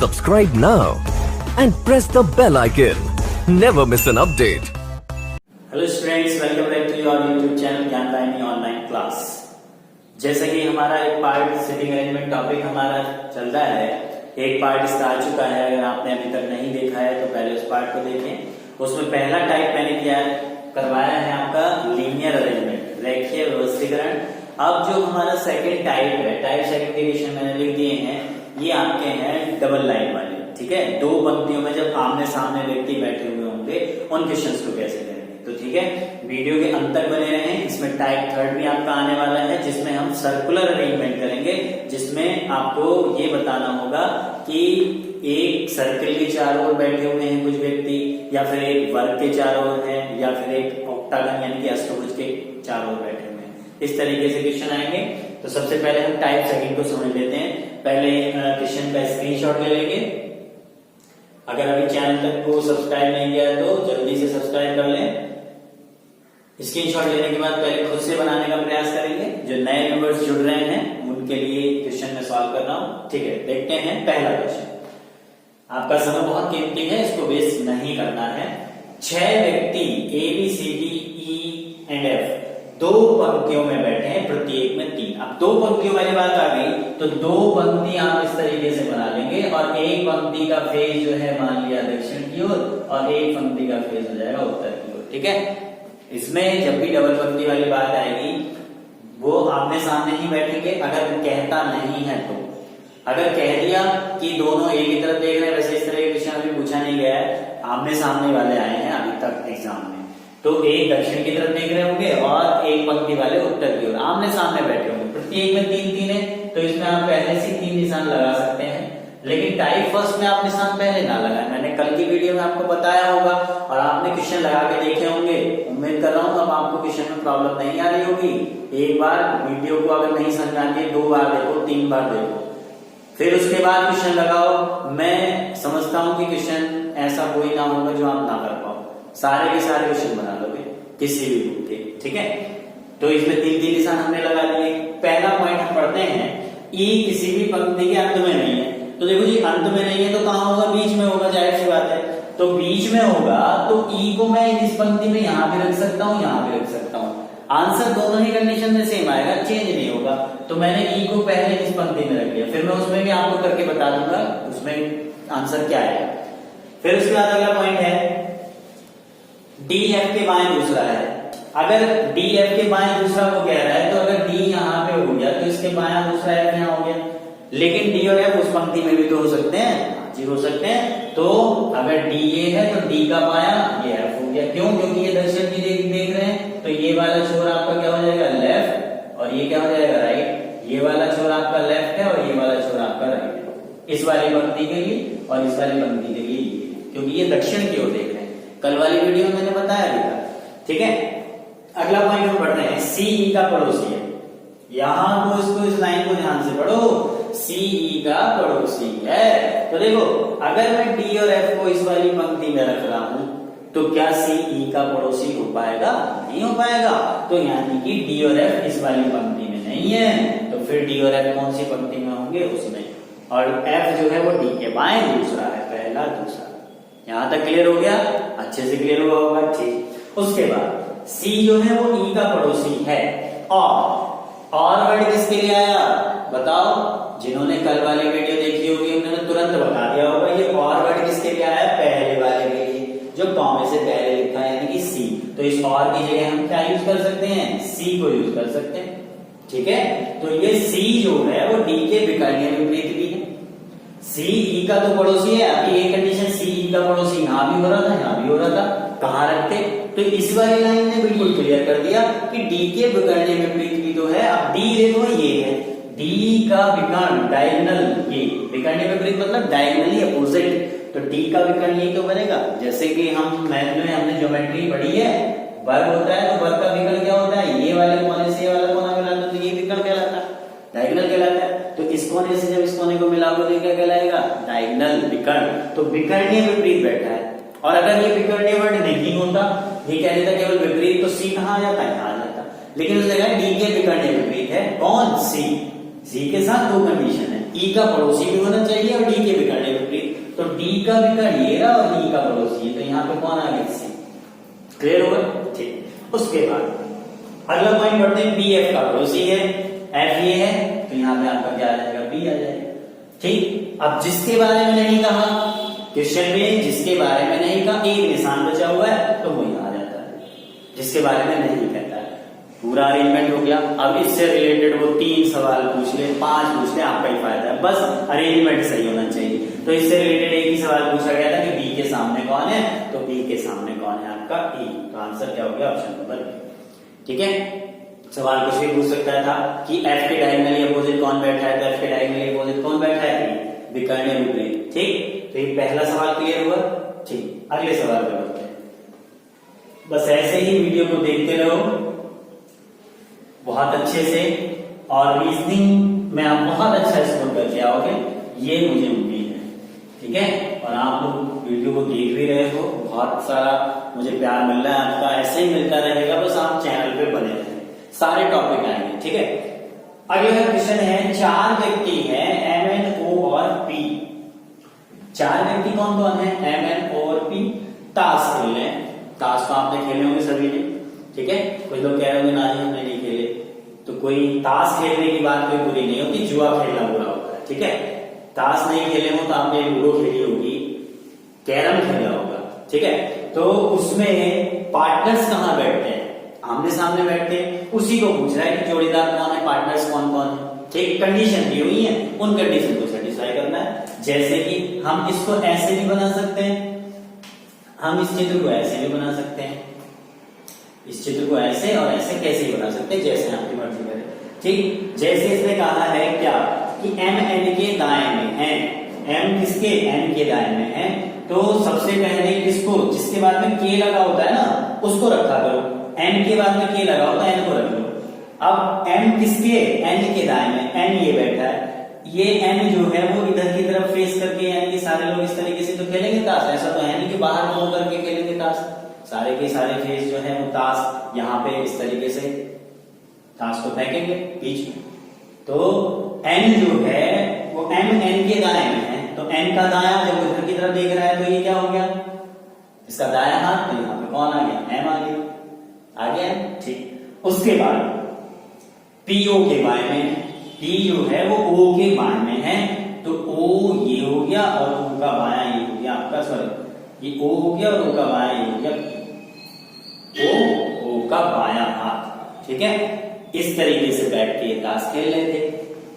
Subscribe now and press the bell icon. Never miss an update. Hello students, welcome back to your YouTube channel Gyandayini online class. जैसे कि हमारा एक part sitting arrangement topic हमारा चल रहा है, एक पार्ट इसका आ चुका है। अगर आपने अभी तक नहीं देखा है तो पहले उस पार्ट को देखें। उसमें पहला टाइप मैंने क्या करवाया है आपका लीनियर अरेंजमेंट, रेखीय व्यवस्थीकरण। अब जो हमारा सेकंड टाइप है, टाइप सेकंड डिविजन मैंने लिख दिए हैं, ये आपके हैं डबल लाइन वाले। ठीक है, दो पंक्तियों में जब आमने सामने व्यक्ति बैठे हुए होंगे उन क्वेश्चंस को कैसे करेंगे। तो ठीक है, वीडियो के अंत तक बने रहें। इसमें टाइप थर्ड भी आपका आने वाला है, जिसमें हम सर्कुलर अरेंजमेंट करेंगे, जिसमें आपको ये बताना होगा कि एक सर्कल के चारों ओर बैठे हुए हैं कुछ व्यक्ति, या फिर एक वर्ग के चारों ओर हैं, या फिर एक ऑक्टागन यानी कि अष्टभुज के चारों ओर बैठे हुए हैं। इस तरीके से क्वेश्चन आएंगे। तो सबसे पहले हम टाइप सेकंड को समझ लेते हैं। पहले क्वेश्चन का स्क्रीनशॉट ले लेंगे। अगर अभी चैनल तक को सब्सक्राइब नहीं किया है तो जल्दी से सब्सक्राइब कर लें। स्क्रीनशॉट लेने के बाद पहले खुद से बनाने का प्रयास करेंगे। जो नए व्यूअर्स जुड़ रहे हैं उनके लिए क्वेश्चन में सॉल्व कर रहा हूं। ठीक है, देखते हैं पहला क्वेश्चन। आपका समय बहुत कीमती है, इसको वेस्ट नहीं करना है। 6 व्यक्ति A B C D E and F दो पंक्तियों में बैठे हैं, प्रत्येक में 3। अब दो पंक्तियों वाली बात आ गई तो दो पंक्ति आप इस तरीके से बना लेंगे, और एक पंक्ति का फेज जो है मान लिया दक्षिण की ओर, और एक पंक्ति का फेज हो जाएगा उत्तर की ओर। ठीक है, इसमें जब भी डबल पंक्ति वाली बात आएगी वो आमने सामने ही बैठेंगे। अगर कहता नहीं है तो, अगर कह दिया कि दोनों एक ही तरफ देख रहे हैं, वैसे इस तरह के क्वेश्चन अभी पूछा नहीं गया है, आमने सामने वाले आए हैं अभी तक एग्जाम में, तो एक दक्षिण की तरफ देख रहे होंगे और एक पंक्ति वाले उत्तर की ओर आमने सामने बैठे होंगे। प्रत्येक में 3-3 है, तो इसमें आप पहले से 3 निशान लगा सकते हैं। लेकिन टाइप फर्स्ट में आप निशान पहले ना लगाएं। मैंने कल की वीडियो में आपको बताया होगा और आपने क्वेश्चन लगा के देखे होंगे। उम्मीद कर रहा हूं अब आपको क्वेश्चन में प्रॉब्लम नहीं आ रही होगी। एक बार वीडियो को अगर नहीं समझ आती 2 बार देखो, 3 बार देखो, फिर उसके बाद क्वेश्चन लगाओ। मैं समझता हूं कि क्वेश्चन ऐसा कोई ना होगा जो आप ना कर पाओ। सारे के सारे क्वेश्चन बना लोगे किसी भी बुक के। ठीक है, तो इसमें 3-3 निशान हमने लगा दिए। पहला पॉइंट हम पढ़ते हैं, ई किसी भी पंक्ति के अंत में नहीं है। तो देखो जी, अंत में नहीं है तो कहां होगा? बीच में होगा, जाहिर सी बात है। तो बीच में होगा तो ई को मैं इस पंक्ति में यहां भी रख सकता हूं, यहां भी रख सकता हूं। आंसर दोनों ही कंडीशन में सेम आएगा, चेंज नहीं होगा। तो मैंने ई को पहले इस पंक्ति में रख दिया, फिर मैं उसमें भी आपको करके बता दूंगा उसमें आंसर क्या आएगा। फिर उसके बाद अगला पॉइंट है, डी एफ के बाएं दूसरा है। अगर डी एफ के बाएं दूसरा को कह रहा है तो अगर डी यहाँ पे हो गया तो इसके बाएं दूसरा एफ यहाँ हो गया। लेकिन डी और एफ उस पंक्ति में भी तो हो सकते हैं जी, हो सकते हैं। तो अगर डी ए है तो डी का बाया ये एफ हो गया। क्यों? क्योंकि ये दक्षिण की देख रहे हैं, तो ये वाला छोर आपका क्या हो जाएगा? लेफ्ट, और ये क्या हो जाएगा? राइट। ये वाला छोर आपका लेफ्ट है और ये वाला छोर आपका राइट है, इस वाली पंक्ति के लिए और इस वाली पंक्ति के लिए, क्योंकि ये दक्षिण की ओर देख रहे हैं। कल वाली वीडियो में मैंने बताया भी था। ठीक है, अगला पॉइंट हम पढ़ते हैं, सी ई का पड़ोसी है। यहां को इसको इस लाइन को ध्यान से पढ़ो, सी ई का पड़ोसी है। तो देखो, अगर मैं डी और एफ को इस वाली पंक्ति में रख रहा हूं तो क्या सी ई का पड़ोसी हो पाएगा? नहीं हो पाएगा। तो यानी कि डी और एफ इस वाली पंक्ति में नहीं है, तो फिर डी और एफ कौन सी पंक्ति में होंगे? उसमें। और एफ जो है वो डी के बाएं दूसरा है, पहला दूसरा। यहां तक क्लियर हो गया? अच्छे से क्लियर हुआ होगा। ठीक, उसके बाद सी जो है वो ई का पड़ोसी है। और वर्ड किसके लिए आया बताओ? जिन्होंने कल वाली वीडियो देखी होगी उन्होंने तुरंत बता दिया होगा। ये और वर्ड किसके लिए आया? पहले वाले के लिए, जो कॉमे से पहले लिखा है, यानी कि सी। तो इस और की जगह हम क्या यूज कर सकते हैं? सी को यूज कर सकते हैं। ठीक है, तो ये सी जो है वो डी के विकर्णीय विपरीत भी है। सी ई का तो पड़ोसी है। अभी एक कंडीशन, सी ई का पड़ोसी यहां भी हो रहा था, यहां भी हो रहा था। कहां रखते? तो इस वाली लाइन ने बिल्कुल क्लियर कर दिया कि डी के विकर्णीय विपरीत भी तो है। अब डी देखो ये है, डी का विकर्ण डायगोनल, ये विकर्णीय विपरीत मतलब डायगोनली अपोजिट। तो डी का विकर्ण ये तो बनेगा, जैसे कि हम मैथ में हमने ज्योमेट्री पढ़ी है, वर्ग होता है तो वर्ग का विकर्ण क्या होता है? ये वाले कोने से ये वाला कोना मिलाता है तो ये विकर्ण कहलाता है, डायगोनल कहलाता है। तो इस कोने से जब इस कोने को मिलाओगे तो क्या कहलाएगा? डायगोनल विकर्ण। तो विकर्णीय विपरीत बैठा है। और अगर ये विकर्णीय वर्ड नहीं होता, ये कह देता केवल विपरीत, तो सी कहां आ जाता? यहां आ जाता। लेकिन उस जगह डी के विकर्णीय विपरीत है। कौन? सी। सी के साथ दो कंडीशन है, ई का पड़ोसी भी होना चाहिए और डी के विकर्णीय विपरीत बी का विकर्ण ये रहा और ई का पड़ोसी है, तो यहाँ पे कौन आ गया? सी। क्लियर होगा? ठीक। उसके बाद अगला पॉइंट पढ़ते हैं, बी एफ का पड़ोसी है, एफ ये है, तो यहाँ पे आपका क्या आ जाएगा? बी आ जाएगा। ठीक। अब जिसके बारे में नहीं कहा क्वेश्चन में, जिसके बारे में नहीं कहा, एक निशान बचा हुआ है तो वो यहाँ आ जाता है, जिसके बारे में नहीं कहता है। पूरा अरेंजमेंट हो गया। अब इससे रिलेटेड वो 3 सवाल पूछ ले, 5 पूछ ले, आपका ही फायदा है, बस अरेंजमेंट सही होना चाहिए। तो इससे रिलेटेड एक ही सवाल पूछा गया था कि बी के सामने कौन है, तो बी के सामने कौन है? आपका ई। तो आंसर क्या हो गया? Option number B. ठीक है। सवाल कुछ भी पूछ सकता था कि एफ के डायगोनली अपोजिट कौन बैठा है, तो एफ के डायगोनली अपोजिट कौन बैठा है? विकर्ण विपरीत। ठीक। तो ये पहला सवाल क्लियर हुआ। ठीक। अगले सवाल पे बढ़ते हैं। बस ऐसे ही वीडियो को देखते रहो बहुत अच्छे से, और रीजनिंग में आप बहुत अच्छा स्कोर करके आओगे, ये मुझे उम्मीद है। ठीक है। और आप लोग वीडियो को देख भी रहे हो, बहुत सारा मुझे प्यार मिल रहा है आपका, ऐसे ही मिलता रहेगा, बस आप चैनल पे बने रहें, सारे टॉपिक आएंगे। ठीक है। अगला क्वेश्चन है, 4 व्यक्ति हैं एम एन ओ और पी। 4 व्यक्ति कौन कौन है? एम एन ओ और पी। ताश खेल रहे हैं। ताश तो आपने खेले होंगे सभी ने। ठीक है। कुछ लोग कह रहे होंगे ना ही हमने नहीं खेले, तो कोई ताश खेलने की बात कोई बुरी नहीं होती, जुआ खेलना बुरा होता है। ठीक है। ताश नहीं खेले हो तो आपने लूडो खेली होगी, कैरम खेला होगा। ठीक है। तो उसमें पार्टनर्स कहाँ बैठते हैं? आमने सामने बैठते हैं। उसी को पूछ रहा है कि जोड़ीदार कौन है, पार्टनर्स कौन कौन है। ठीक। कंडीशन दी हुई है, उन कंडीशन को सेटिस्फाई करना है। जैसे कि हम इसको ऐसे भी बना सकते हैं, हम इस चित्र को ऐसे भी बना सकते हैं, इस चित्र को ऐसे और ऐसे कैसे ही बना सकते हैं, जैसे आपकी मर्जी करे। ठीक। जैसे इसने कहा है क्या कि एम एन के दाएं में है, एम किसके? एन के दाएं में है, तो सबसे पहले किसको, जिसके बाद में के लगा होता है ना, उसको रखा करो। एन के बाद में के लगा होता है, एन को रख लो। अब एम किसके? एन के दाएं में, एन ये बैठा है, ये एन जो है वो इधर की तरफ फेस करके, यानी कि सारे लोग इस तरीके से तो खेलेंगे ताश, ऐसा तो है नहीं कि बाहर मुंह करके खेलेंगे ताश। सारे के सारे फेस जो है वो ताश यहाँ पे इस तरीके से ताश को फेंकेंगे बीच में। तो एन जो है वो एम एन के दाएं में है, तो एन का दायां जब इधर की तरफ देख रहा है तो ये क्या हो गया? इसका दायां हाथ, तो यहाँ पे कौन आ गया? एम आ गया। आ गया? ठीक। उसके बाद पीओ के बाएं में, पी जो है वो ओ के बाएं में है, तो ओ ये हो गया और ओ का बायां ये हो गया आपका, सॉरी ये ओ हो गया और ओ का बायां ये हो गया, ओ का बायां हाथ। ठीक है। इस तरीके से बैठ के ताश खेल लेते।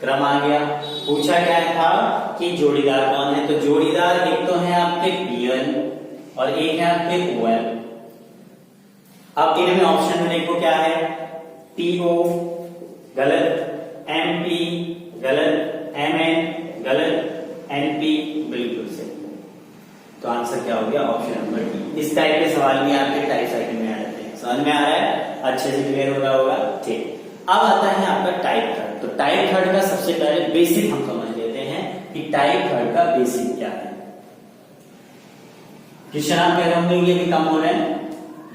क्रम आ गया। पूछा क्या था कि जोड़ीदार कौन है, तो जोड़ीदार एक तो है आपके पीएन और एक है आपके ओएल। अब इनमें ऑप्शन में देखो क्या है, पीओ गलत, एमपी गलत, एमएन गलत, एनपी बिल्कुल सही। तो आंसर क्या हो गया? Option number D. इस टाइप के सवाल भी आपके टाइप साइकिल में आ जाते हैं। समझ में आ रहा है? अच्छे से क्लियर हो रहा होगा। ठीक। अब आता है आपका टाइप थर्ड। तो टाइप थर्ड का सबसे पहले बेसिक हम समझ लेते हैं कि टाइप थर्ड का बेसिक क्या है। क्वेश्चन आप कह रहे होंगे ये भी कम हो रहे हैं,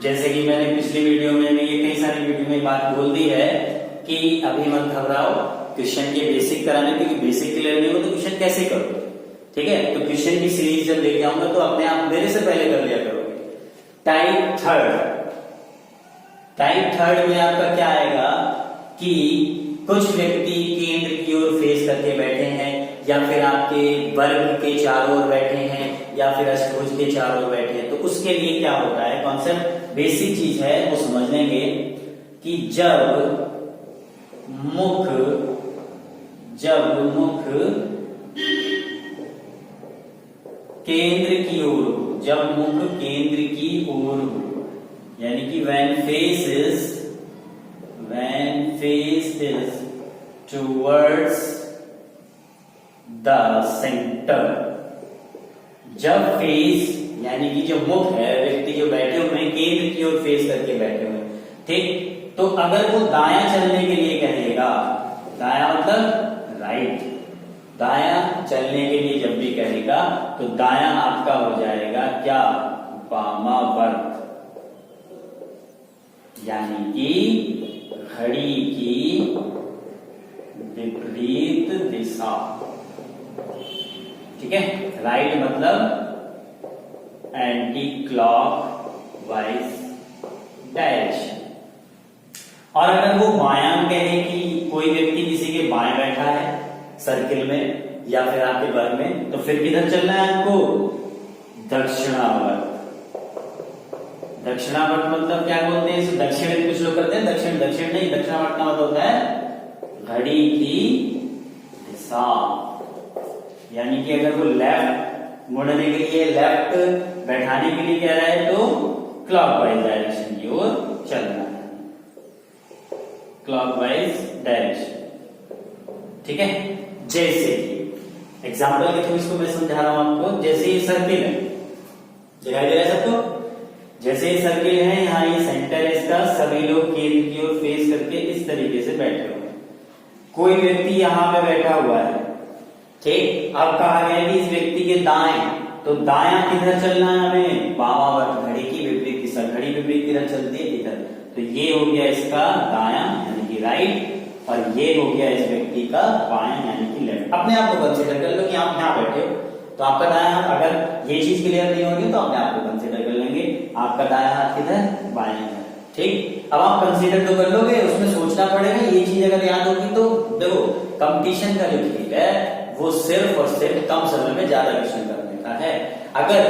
जैसे कि मैंने पिछली वीडियो में ये कई सारी वीडियो में बात बोल दी है कि अभी मत घबराओ, क्वेश्चन के बेसिक कराने, क्योंकि बेसिक क्लियर नहीं हो तो क्वेश्चन कैसे करोगे। ठीक है। तो क्वेश्चन की सीरीज जब लेके आऊंगा तो अपने आप मेरे से पहले कर लिया करोगे। टाइप थर्ड, टाइप थर्ड में आपका क्या आएगा कि कुछ व्यक्ति केंद्र की ओर फेस करके बैठे हैं, या फिर आपके वर्ग के चारों ओर बैठे हैं, या फिर अष्टभुज के चारों ओर बैठे हैं। तो उसके लिए क्या होता है, कॉन्सेप्ट बेसिक चीज है वो समझ लेंगे कि जब मुख केंद्र की ओर हो, जब मुख केंद्र की ओर हो, यानी कि when face is towards the center, जब फेस यानी कि जो मुख है, व्यक्ति जो बैठे हुए हैं केंद्र की ओर फेस करके बैठे हुए हैं। ठीक। तो अगर वो दायां चलने के लिए कहेगा, दायां मतलब राइट, दायां चलने के लिए जब भी कहेगा तो दायां आपका हो जाएगा क्या? वामावर्त, यानी कि घड़ी की विपरीत दिशा। ठीक है, राइट मतलब एंटी क्लॉक वाइज डायरेक्शन। और अगर वो बायां कहे कि कोई व्यक्ति किसी के बाएं बैठा है सर्किल में या फिर आपके वर्ग में, तो फिर किधर चलना है आपको? दक्षिणावर्त। दक्षिणावर्त मतलब क्या बोलते हैं इसे? दक्षिण कुछ लोग करते हैं, दक्षिण दक्षिण नहीं, दक्षिणावर्त का मतलब होता है घड़ी की दिशा। यानी कि अगर वो लेफ्ट मुड़ने के लिए, लेफ्ट बैठाने के लिए कह रहा है तो क्लॉकवाइज डायरेक्शन की ओर चलना है, क्लॉकवाइज डायरेक्शन। ठीक है, जैसे कि एग्जाम्पल के थ्रू इसको मैं समझा रहा हूं आपको। जैसे ये सर्किल है, दिखाई दे रहा है सबको? जैसे ये सर्किल है, यहाँ ये सेंटर है इसका, सभी लोग केंद्र की ओर फेस करके इस तरीके से बैठे हुए हैं। कोई व्यक्ति यहाँ पे बैठा हुआ है, ठीक। अब कहा गया कि इस व्यक्ति के दाएं, तो दायां किधर चलना है हमें? वामावर्त, घड़ी की विपरीत दिशा। घड़ी विपरीत किधर चलती है? इधर। तो ये हो गया इसका दायां यानी कि राइट, और ये हो गया इस व्यक्ति का बायां यानी कि लेफ्ट। अपने आप को कंसीडर कर लो कि आप यहाँ बैठे हो, तो आपका दायां हाथ, अगर ये चीज क्लियर नहीं होगी तो अपने आप को कंसीडर कर लेंगे, आपका दायां हाथ किधर? बायां है, ठीक। अब आप कंसीडर तो कर लोगे, उसमें सोचना पड़ेगा। ये चीज अगर याद होगी तो देखो, कंपटीशन का जो खेल है वो सिर्फ और सिर्फ कम समय में ज्यादा क्वेश्चन करने का है। अगर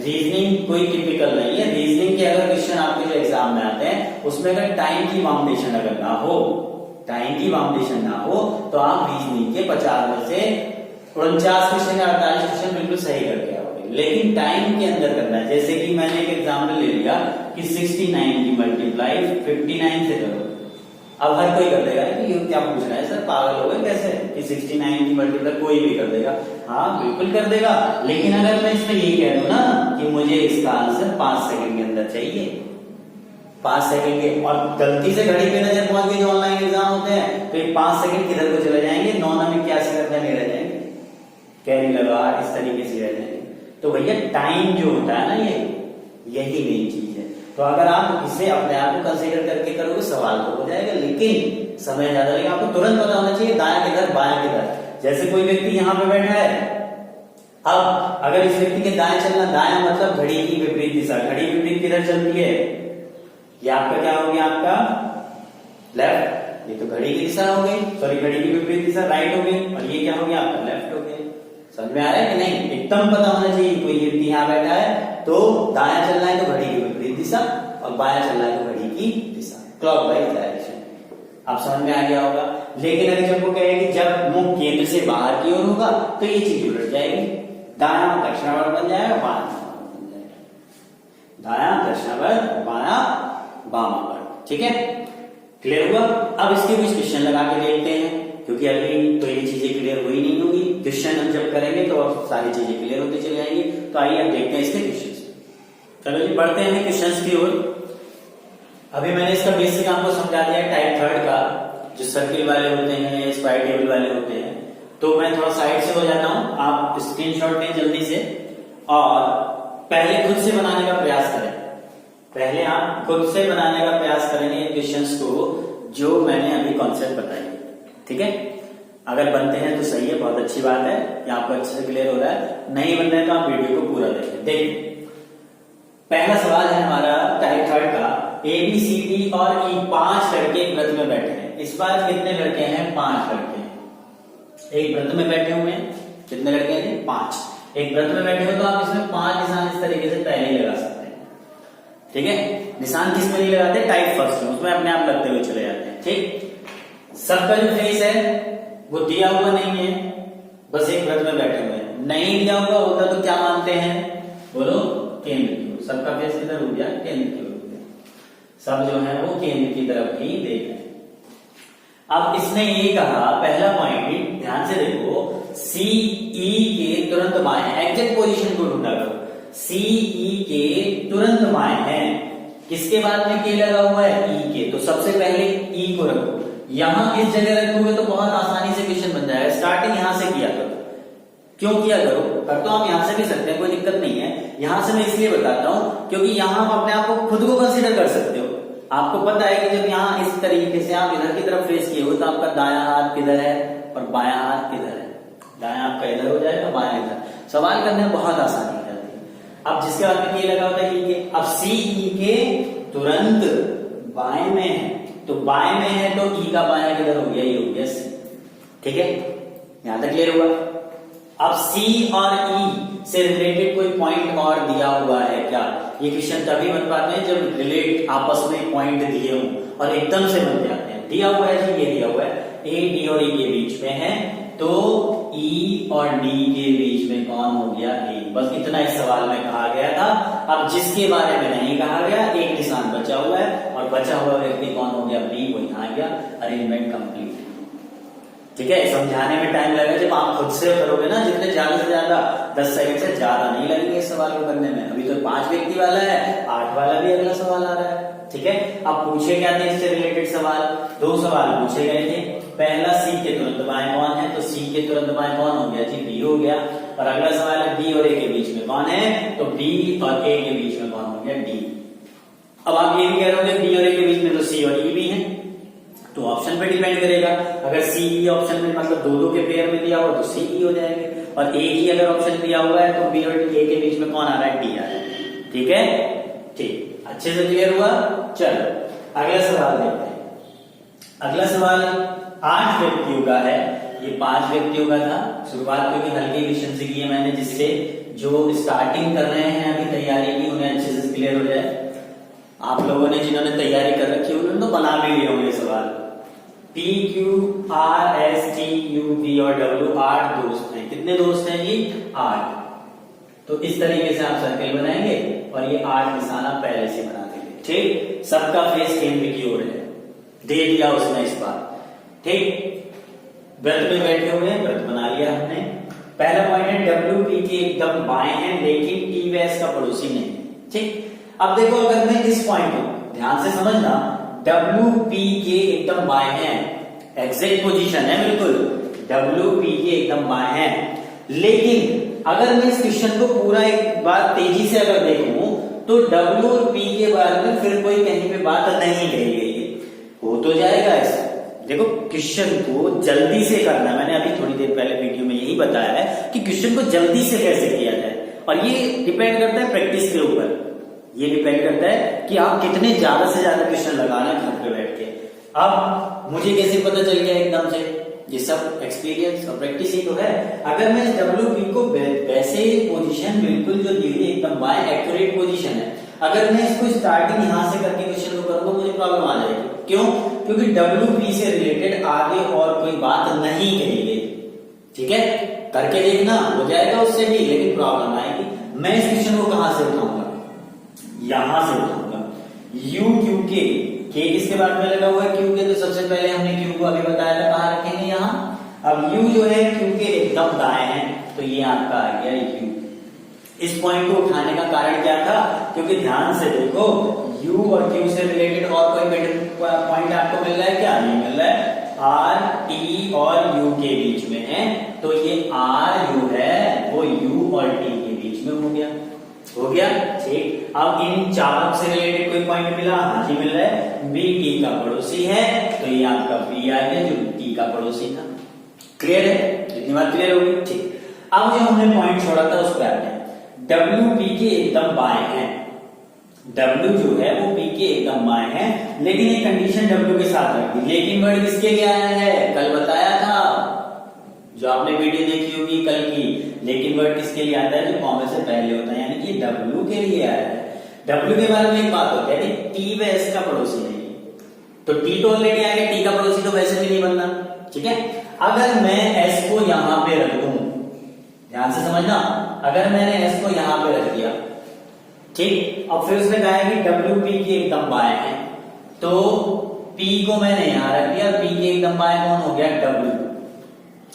रीजनिंग कोई टिपिकल नहीं है, रीजनिंग के अगर क्वेश्चन आपके जो एग्जाम में आते हैं उसमें अगर टाइम की बाउंडेशन अगर ना हो, टाइम की बाउंडेशन ना हो, तो आप रीजनिंग के 50 में से 49 क्वेश्चन या 48 क्वेश्चन बिल्कुल सही करके आओगे। लेकिन टाइम के अंदर करना है। जैसे कि मैंने एक एग्जाम्पल ले लिया कि 69 की मल्टीप्लाई 59 से करो। अब हर कोई कर देगा कि ये क्या पूछ रहा है सर, पागल हो गए कैसे कि 69 की मल्टीप्लाई कोई भी कर देगा? हाँ बिल्कुल कर देगा। लेकिन अगर मैं इसमें यही कह दूं ना कि मुझे इसका आंसर 5 सेकंड के अंदर चाहिए, 5 सेकंड के, और गलती से घड़ी पे नजर पहुंच गई, जो ऑनलाइन एग्जाम होते हैं, तो ये 5 सेकंड किधर को चले जाएंगे? 9 में 81 करने नहीं रह जाएंगे, कैरी लगा इस तरीके से रह जाएंगे। तो भैया टाइम जो होता है ना, ये यही मेन चीज है। तो अगर आप इसे अपने आप को कंसीडर करके करोगे सवाल तो हो जाएगा, लेकिन समय ज्यादा लगेगा। आपको तुरंत पता होना चाहिए दायां किधर बायां किधर। जैसे कोई व्यक्ति यहाँ पे बैठा है, अब अगर इस व्यक्ति के दाएं चलना, दायां मतलब घड़ी की विपरीत दिशा। घड़ी विपरीत किधर चलती है? ये आपका क्या हो गया? आपका लेफ्ट। ये तो घड़ी की दिशा हो गई, सॉरी घड़ी की विपरीत दिशा राइट हो गई, और ये क्या हो गया? आपका लेफ्ट हो गया। समझ में आ रहा है कि नहीं? एकदम पता होना चाहिए। कोई व्यक्ति यहाँ बैठा है तो दायां चलना है तो घड़ी की विपरीत दिशा, और बायां चलना है तो घड़ी की दिशा, क्लॉकवाइज डायरेक्शन। आप समझ में आ गया होगा। लेकिन अगर जब वो कहेगी जब मुंह केंद्र से बाहर की ओर होगा तो ये चीज उलट जाएगी, दायां दक्षिणावर्त बन जाएगा, बायां बन जाएगा, दायां दक्षिणावर्त, बायां वामावर्त। ठीक है, क्लियर हुआ? अब इसके कुछ क्वेश्चन लगा के देखते हैं, क्योंकि अभी तो ये चीजें क्लियर हुई नहीं होगी। क्वेश्चन हम जब करेंगे तो अब सारी चीजें क्लियर होती चली जाएंगी। तो आइए अब देखते हैं इसके क्वेश्चन। चलो जी, बढ़ते हैं क्वेश्चंस की ओर। अभी मैंने इसका बेसिक आपको समझा दिया टाइप थर्ड का, जो सर्किल वाले होते हैं, स्क्वायर टेबल वाले होते हैं। तो मैं थोड़ा साइड से हो जाता हूं, आप स्क्रीनशॉट लें जल्दी से, और पहले खुद से बनाने का प्रयास करें। पहले आप खुद से बनाने का प्रयास करेंगे क्वेश्चंस को, जो मैंने अभी कॉन्सेप्ट बताई। ठीक है, अगर बनते हैं तो सही है, बहुत अच्छी बात है, ये आपको अच्छे से क्लियर हो रहा है। नहीं बन रहा है तो आप वीडियो को पूरा देखें। देखिए, पहला सवाल है हमारा टाइप थर्ड का, ABCD और E 5 लड़के एक व्रत में बैठे हैं। इस बार कितने लड़के हैं? 5 लड़के हैं। एक व्रत में बैठे हुए हैं। कितने लड़के हैं? 5। एक व्रत में बैठे हो तो आप इसमें 5 निशान इस तरीके से पहले ही लगा सकते हैं। ठीक है, निशान किस में नहीं लगाते? टाइप फर्स्ट में, उसमें अपने आप लगते हुए चले जाते हैं। ठीक, सबका जो फेस है वो दिया हुआ नहीं है, बस एक व्रत में बैठे हुए हैं। नहीं दिया हुआ होता तो क्या मानते हैं? बोलो, केंद्र की ओर। सबका फेस किधर हो गया? केंद्र की ओर हो गया। सब जो है वो केंद्र की तरफ ही देख रहे हैं। अब इसने ये कहा, पहला पॉइंट ध्यान से देखो, CE के तुरंत बाएं, एग्जैक्ट पोजीशन को ढूंढा करो। CE के तुरंत बाएं है, किसके बाद में के लगा हुआ है? E के। तो सबसे पहले E को रखो, यहां इस जगह रखोगे तो बहुत आसानी से क्वेश्चन बन जाएगा। स्टार्टिंग यहां से किया करो। क्यों किया करो? कर तो आप यहां से भी सकते हैं, कोई दिक्कत नहीं है। यहां से मैं इसलिए बताता हूं क्योंकि यहां आप अपने आप को खुद को कंसीडर कर सकते हो। आपको पता है कि जब यहां इस तरीके से आप इधर की तरफ फेस किए हो तो आपका दायां हाथ किधर है और बायां हाथ किधर है? दायां आपका इधर हो जाएगा, बायां इधर। सवाल करने में बहुत आसानी रहती है। अब जिसके बाद में ये लगा होता है ई के, अब सी ई के तुरंत बाएं में है, तो बाएं में है तो ई का बायां किधर हो गया, ये हो गया सी। ठीक है, यहां तक क्लियर हुआ। अब सी और ई से रिलेटेड कोई पॉइंट और दिया हुआ है क्या? ये क्वेश्चन तभी बन पाते हैं जब रिलेट आपस में पॉइंट दिए हों और एकदम से बन जाते हैं। दिया हुआ है जी, ये दिया हुआ है ए डी और ई के बीच में है, तो ई और डी के बीच में कौन हो गया, ए। बस इतना इस सवाल में कहा गया था। अब जिसके बारे में नहीं कहा गया, एक निशान बचा हुआ है और बचा हुआ व्यक्ति कौन हो गया, बी, वो यहां आ गया। Arrangement complete. ठीक है, समझाने में टाइम लगेगा, जब आप खुद से करोगे ना, जितने ज्यादा से ज्यादा 10 सेकंड से ज्यादा नहीं लगेंगे इस सवाल को करने में। अभी तो 5 व्यक्ति वाला है, 8 वाला भी अगला सवाल आ रहा है। ठीक है, अब पूछे क्या थे इससे रिलेटेड सवाल, 2 सवाल पूछे गए थे। पहला सी के तुरंत बाएं कौन है, तो सी के तुरंत बाएं कौन हो गया जी, बी हो गया। और अगला सवाल है बी और ए के बीच में कौन है, तो बी और ए के बीच में कौन हो गया, डी। अब आप ये भी कह रहे हो बी और ए के बीच में तो सी और ई भी है, तो ऑप्शन पे डिपेंड करेगा। अगर सी ई ऑप्शन में मतलब 2-2 के पेयर में दिया हुआ तो सी ई हो जाएंगे, और एक ही अगर ऑप्शन दिया हुआ है तो बी और ए के बीच में कौन आ रहा है, डी आ रहा है। ठीक है, ठीक, अच्छे से क्लियर हुआ। चलो अगला सवाल देखते हैं। अगला सवाल 8 व्यक्तियों का है, ये 5 व्यक्तियों का था। शुरुआत क्योंकि हल्की क्वेश्चन से की है मैंने, जिससे जो स्टार्टिंग कर रहे हैं अभी तैयारी की उन्हें अच्छे से क्लियर हो जाए। आप लोगों ने जिन्होंने तैयारी कर रखी है उन्होंने तो बना भी लिए होंगे सवाल। P, Q, R, S, T, U, V और W 8 दोस्त हैं। कितने दोस्त हैं जी, 8। तो इस तरीके से आप सर्कल बनाएंगे और ये 8 निशान आप पहले से बना देंगे। ठीक, सबका फेस केंद्र की ओर है, दे दिया उसने इस बार। ठीक, वृत्त में बैठे हुए हैं, वृत्त बना लिया हमने। पहला पॉइंट है W P के एकदम बाएं हैं, लेकिन T व S का पड़ोसी नहीं है। ठीक, अब देखो अगर मैं इस पॉइंट को ध्यान से समझना, W P के एकदम बाएं हैं, एग्जैक्ट पोजीशन है बिल्कुल, W P के एकदम बाएं हैं। लेकिन अगर मैं इस क्वेश्चन को पूरा एक बार तेजी से अगर देखूं तो W और P के बारे में फिर कोई कहीं पे बात नहीं कही गई है, हो तो जाएगा ऐसा। देखो क्वेश्चन को जल्दी से करना, मैंने अभी थोड़ी देर पहले वीडियो में यही बताया है कि क्वेश्चन को जल्दी से कैसे किया जाए, और ये डिपेंड करता है प्रैक्टिस के ऊपर। ये डिपेंड करता है कि आप कितने ज्यादा से ज्यादा क्वेश्चन लगाना है घर पे बैठ के। अब मुझे कैसे पता चल गया एकदम से, ये सब एक्सपीरियंस और प्रैक्टिस ही तो है। अगर मैं WP को वैसे पोजीशन बिल्कुल जो दी हुई एकदम बाएं एक्यूरेट पोजीशन है, अगर मैं इसको स्टार्टिंग यहां से करके क्वेश्चन को करूंगा मुझे प्रॉब्लम आ जाएगी। क्यों? क्योंकि WP से रिलेटेड आगे और कोई बात नहीं कही गई। ठीक है, करके देखना, हो जाएगा उससे भी, लेकिन प्रॉब्लम आएगी। मैं इस क्वेश्चन को कहां से उठाऊंगा, यहां से उठाऊंगा। U Q के किसके बाद में लगा हुआ है, Q के, तो सबसे पहले हमने Q को अभी बताया था कहां रखेंगे, यहां। अब U जो है Q के एकदम दाएं है, तो ये आपका आ गया U। इस पॉइंट को उठाने का कारण क्या था, क्योंकि ध्यान से देखो U और Q से रिलेटेड और कोई पॉइंट आपको मिल रहा है क्या, नहीं मिल रहा है। R, T और U के बीच में है, तो ये R U है वो U और T के बीच में हो गया। हो गया, ठीक। अब इन चारों से रिलेटेड कोई पॉइंट मिला, हाँ जी मिल रहा है। बी टी का पड़ोसी है, तो ये आपका बी आ गया जो टी का पड़ोसी था। क्लियर है, इतनी बात क्लियर होगी, ठीक। अब जो हमने पॉइंट छोड़ा था उस पर आते हैं। डब्ल्यू पी के एकदम बाएं हैं, डब्ल्यू जो है वो पी के एकदम बाएं है, लेकिन एक कंडीशन डब्ल्यू के साथ रखी। लेकिन वर्ड किसके लिए आया है, कल बताया था, जो आपने वीडियो देखी होगी कल की। लेकिन वर्ड किसके लिए आता है, जो कॉमा से पहले होता है, यानी कि W के लिए आया है। W के बारे में एक बात होती है कि T व S का पड़ोसी नहीं, तो T तो ऑलरेडी आ गया, T का पड़ोसी तो वैसे भी नहीं बनना। ठीक है, अगर मैं S को यहां पे रख दूं, ध्यान से समझना, अगर मैंने S को यहां पे रख दिया, ठीक, अब फिर उसने कहा है कि WP के एकदम बाएं है, तो P को मैंने यहां रख दिया, P के एकदम बाएं कौन हो गया, W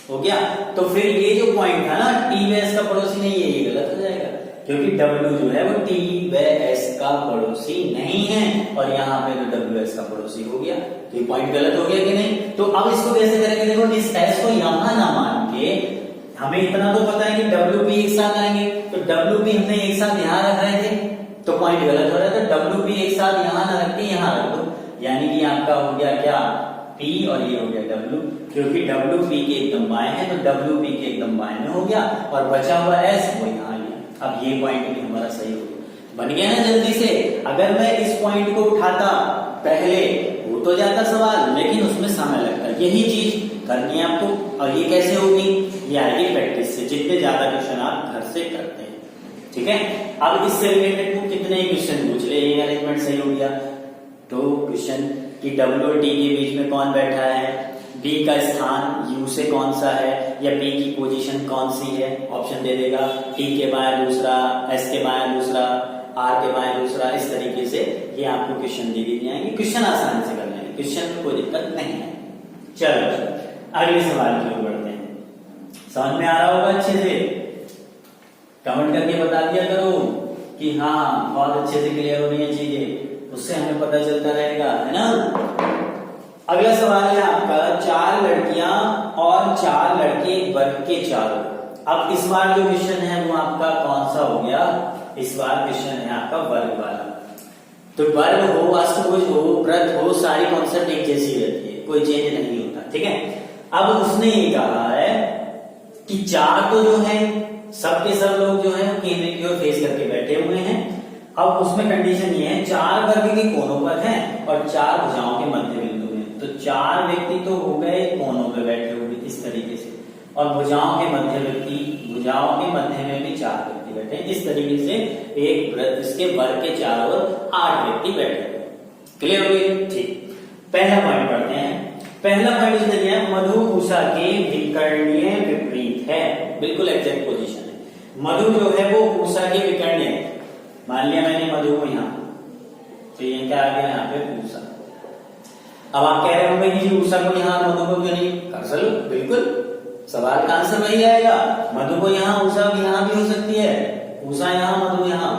हो गया। तो फिर ये जो पॉइंट था ना, T व S का पड़ोसी नहीं है, ये गलत हो जाएगा, क्योंकि W जो है वो T व S का पड़ोसी नहीं है, और यहाँ पे तो W S का पड़ोसी हो गया, तो ये पॉइंट गलत हो गया कि नहीं। तो अब इसको कैसे करेंगे, देखो इस S को यहां ना मान के, हमें इतना तो पता है कि WP एक साथ आएंगे, तो WP हमने एक साथ यहां रख रहे थे, तो पॉइंट गलत हो रहा है। तो WP एक साथ यहां ना रख के यहां रख दो, यानी कि आपका हो गया क्या, P और ये हो गया W। क्योंकि डब्ल्यू पी के एकदम बाएं है, तो डब्ल्यू पी के एकदम बाएं में हो गया और बचा हुआ एस वो यहाँ गया। अब ये पॉइंट भी हमारा सही हो गया, बन गया ना जल्दी से। अगर मैं इस पॉइंट को उठाता पहले हो तो जाता सवाल, लेकिन उसमें समय लगता। यही चीज करनी है आपको। और ये कैसे होगी, ये आएगी प्रैक्टिस से, जितने ज्यादा क्वेश्चन आप घर से करते हैं। ठीक है, अब इससे रिलेटेड वो कितने क्वेश्चन पूछ ले, ये अरेंजमेंट सही हो गया। तो क्वेश्चन कि डब्ल्यू और टी के बीच में कौन बैठा है, बी का स्थान यू से कौन सा है, या बी की पोजीशन कौन सी है, ऑप्शन दे देगा। टी के बाएं दूसरा, एस के बाएं दूसरा, आर के बाएं दूसरा, इस तरीके से ये आपको क्वेश्चन दे दिए जाएंगे। क्वेश्चन आसानी से कर लेंगे, क्वेश्चन में कोई दिक्कत नहीं है। चलो अगले सवाल की ओर बढ़ते हैं। समझ में आ रहा होगा अच्छे से, कमेंट करके बता दिया करो कि हाँ बहुत अच्छे से क्लियर हो रही है चीजें, उससे हमें पता चलता रहेगा, है ना। अगला सवाल है आपका, 4 लड़कियां और 4 लड़के वर्ग के चारों। अब इस बार जो क्वेश्चन है वो आपका कौन सा हो गया, इस बार क्वेश्चन है आपका वर्ग वाला। तो वर्ग हो, अष्टभुज हो, वृत्त हो, सारी कॉन्सेप्ट एक जैसी रहती है, कोई चेंज नहीं होता। ठीक है, अब उसने ये कहा है कि 4 तो जो है सब के सब लोग जो है केंद्र की ओर फेस करके बैठे हुए हैं। अब उसमें कंडीशन ये है 4 वर्ग के कोनों पर हैं और 4 भुजाओं के मध्य बिंदु में। तो 4 व्यक्ति तो हो गए कोनों पे बैठे हुए इस तरीके से, और भुजाओं के मध्य में भी 4 व्यक्ति बैठे हैं। इस तरीके से एक वृत्त, इसके वर्ग के चारों ओर 8 व्यक्ति बैठे हुए। क्लियर हो गई? ठीक, पहला पॉइंट पढ़ते हैं। पहला पॉइंट इसने दिया मधु उषा के विकर्णीय विपरीत है, बिल्कुल एग्जैक्ट पोजीशन है। मधु जो है वो उषा के विकर्णीय, मान लिया मैंने मधु को यहाँ, तो ये क्या आ गया यहाँ पे उषा। अब आप कह रहे होंगे कि उषा को यहाँ मधु को क्यों नहीं कर चलो, बिल्कुल सवाल का आंसर वही आएगा। मधु को यहाँ उषा यहाँ भी हो सकती है, उषा यहाँ मधु यहाँ,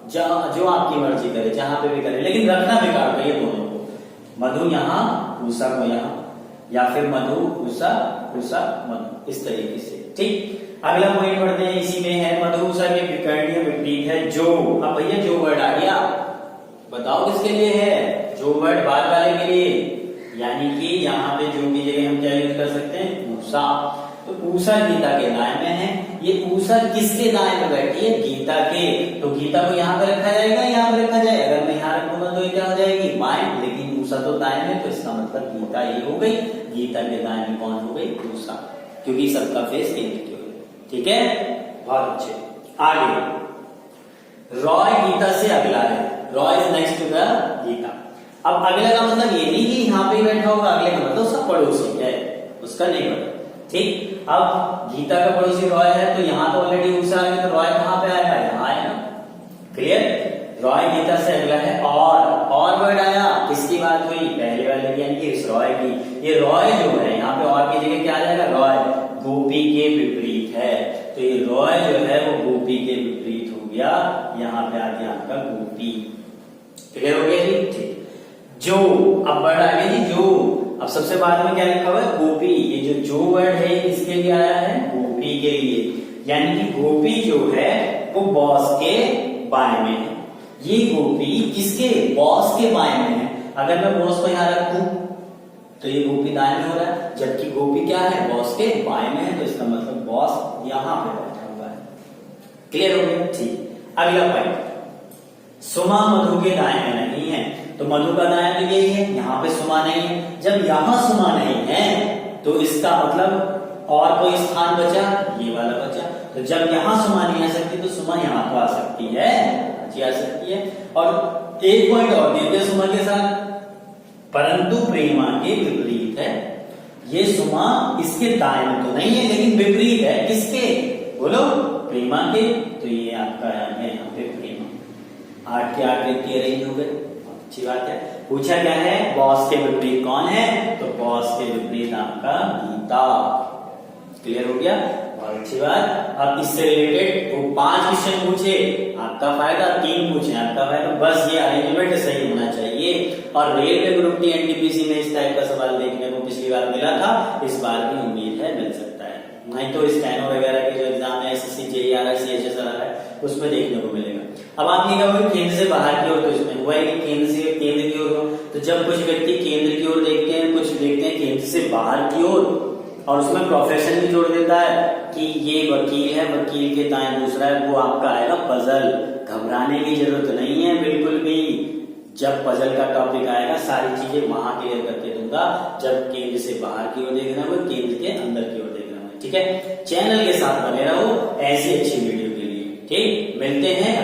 जो आपकी मर्जी करे जहां पे भी करे, लेकिन रखना बेकार है ये दोनों को, मधु यहाँ उषा को यहाँ, या फिर मधु उषा उषा मधु, इस तरीके से। ठीक, अगला पॉइंट पढ़ते हैं, इसी में है मधु उषा के विकर्णीय विपरीत है जो। अब भैया जो वर्ड आ गया बताओ किसके लिए है, जो वर्ड बाद वाले के लिए, यानी कि यहाँ पे जो की जगह हम क्या यूज कर सकते हैं, उषा। तो उषा गीता के दाएं में है, ये उषा किसके दाएं में बैठी है, गीता के। तो गीता को यहाँ पे रखा जाएगा, यहाँ पे रखा जाएगा। अगर मैं यहाँ रखूंगा तो ये क्या हो जाएगी, बाएं, लेकिन उषा तो दाएं में, तो इसका मतलब गीता ये हो गई। गीता के दाएं में कौन हो गई, उषा, क्योंकि सबका फेस केंद्र की ओर। ठीक है, बहुत अच्छे। आगे रॉय गीता से अगला है, Roy is next to the Gita. अब अगला का मतलब ये नहीं कि यहाँ पे बैठा होगा, अगले का मतलब उसका पड़ोसी है, उसका नहीं पता। ठीक, अब गीता का पड़ोसी रॉय है, तो यहाँ तो ऑलरेडी उषा आ गई, तो रॉय कहाँ पे आएगा, यहाँ आएगा। क्लियर, रॉय गीता से अगला है और वर्ड आया, किसकी बात हुई, पहले वाले की, यानी कि इस रॉय की। ये रॉय जो है यहाँ पे और की जगह क्या आ जाएगा, रॉय गोपी के विपरीत है, तो ये रॉय जो है वो गोपी के विपरीत हो गया, यहाँ पे आ गया आपका गोपी। क्लियर हो गया जी? ठीक, जो, अब वर्ड आ गया जी जो। अब सबसे बाद में क्या लिखा हुआ है, गोपी। ये जो वर्ड है किसके लिए आया है, गोपी के लिए, यानी कि गोपी जो है वो बॉस के बाएं में है। ये गोपी किसके, बॉस के बाएं में है। अगर मैं बॉस को यहाँ रखूं तो ये गोपी दाएं में हो रहा है, जबकि गोपी क्या है, बॉस के बाएं में है, तो इसका मतलब बॉस यहाँ पे बैठा हुआ है। क्लियर हो गया? ठीक, अगला पॉइंट, सुमा मधु के दाएं में नहीं है, तो मधु का दाएं में यही है, यहाँ पे सुमा नहीं है। जब यहाँ सुमा नहीं है तो इसका मतलब और कोई स्थान बचा, ये वाला बचा। तो जब यहाँ सुमा नहीं आ सकती तो सुमा यहाँ तो आ सकती है, अच्छी आ सकती है। और एक पॉइंट और दे दिया सुमा के साथ, परंतु प्रेमा के विपरीत है। ये सुमा इसके दाएं में तो नहीं है, लेकिन विपरीत है किसके, बोलो, प्रेमा के। तो ये आपका है यहाँ पे प्रेमा। 8 के 8 व्यक्ति अरेंज हो गए, अच्छी बात है। पूछा क्या है, बॉस के विपरीत कौन है, तो बॉस के विपरीत आपका गीता। क्लियर हो गया? बहुत अच्छी बात। अब इससे रिलेटेड वो 5 क्वेश्चन पूछे, आपका फायदा, 3 पूछे, आपका फायदा। बस ये अरेंजमेंट सही होना चाहिए। और रेलवे ग्रुप डी एनटीपीसी में इस टाइप का सवाल देखने को पिछली बार मिला था, इस बार भी उम्मीद है मिल सकता है। नहीं तो स्टेनो वगैरह के जो एग्जाम है, एसएससी, जेईआर, सीएचएस है, उसमें देखने को मिलेगा। अब आप ये कहोगे केंद्र से बाहर की ओर, तो इसमें हुआ है कि केंद्र से केंद्र की ओर हो। तो जब कुछ व्यक्ति केंद्र की ओर देखते हैं, कुछ देखते हैं केंद्र से बाहर की ओर, और उसमें प्रोफेशन भी जोड़ देता है कि ये वकील है, वकील के दाएं दूसरा है, वो आपका आएगा पजल। घबराने की जरूरत नहीं है बिल्कुल भी। जब पजल का टॉपिक आएगा सारी चीजें वहां क्लियर करके दूंगा। जब केंद्र से बाहर की ओर देखना हो, केंद्र के अंदर की ओर देखना हो। ठीक है, चैनल के साथ बने रहो ऐसी अच्छी वीडियो के लिए। ठीक, मिलते हैं